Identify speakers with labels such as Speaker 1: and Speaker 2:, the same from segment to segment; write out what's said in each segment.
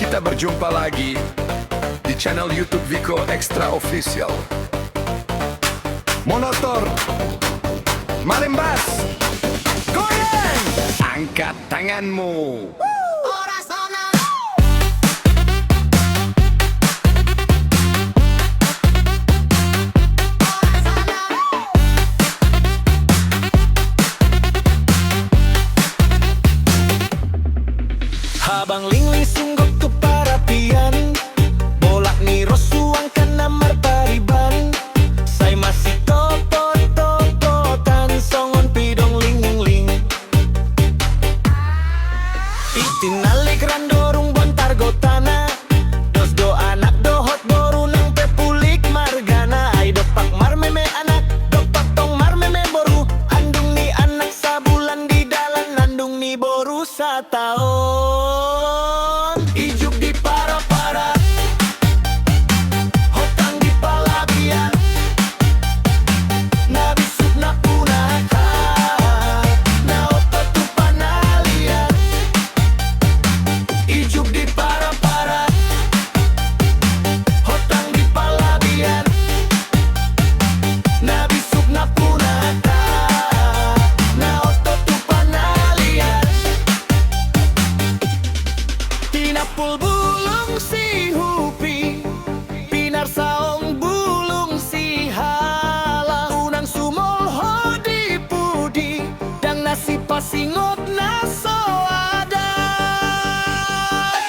Speaker 1: Kita berjumpa lagi di channel YouTube Viko Extra Official. Monotor, marimbas, goyang, angkat tanganmu.
Speaker 2: Habang lingling singgok tu parapian, bolak ni rosuang kena marpariban. Say masih topo-topotan, songon pidong ling-ling. Itinalik randorung bontar gotana, dos do anak dohot boru nang pepulik margana. Ay dopak mar meme anak, dopak tong mar meme boru. Andung ni anak sabulan di dalan, andung ni boru satahun. Ijuk di para-para, hotang di palabian, na bisuk na punaka, na otot tu panalian. Ijuk di para-para, hotang di palabian, na bisuk na punaka, na otot tu panalian. Pinapul bulung si Hupi, pinar saong bulung si Hala, unang sumol hodi pudi, dang nasi pasingot na soada,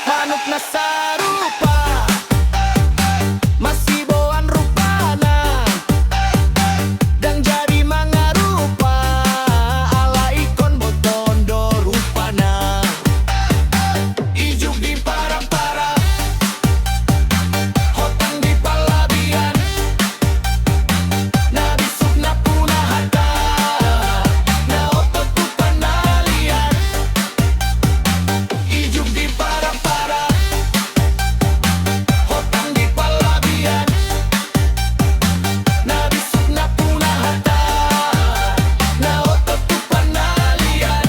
Speaker 2: manuk na sarupa, masih boan rupana, dang jadi manga rupa, ala ikon botondo rupana. Ijuk di para-para, hotang di palabian, na bisuk na punahata, na otot tu panalian. Ijuk di para-para, hotang di palabian, na bisuk na punahata, na otot tu panalian.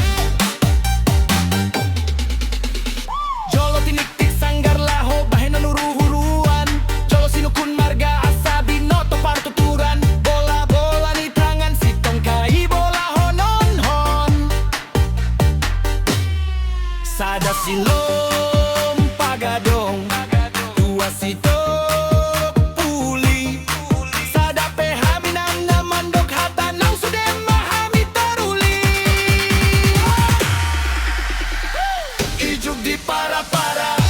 Speaker 2: Jolo tinik-tik sanggar laho bahe nanuru-huruan, jolo sinukun marga asabi noto partuturan, bola-bola ni tangan si tongkai bola honon-hon, sada silom pagadong, tua si puli, sada pehaminang na mandok hatanang sudem mahami taruli. Ijuk di para-para,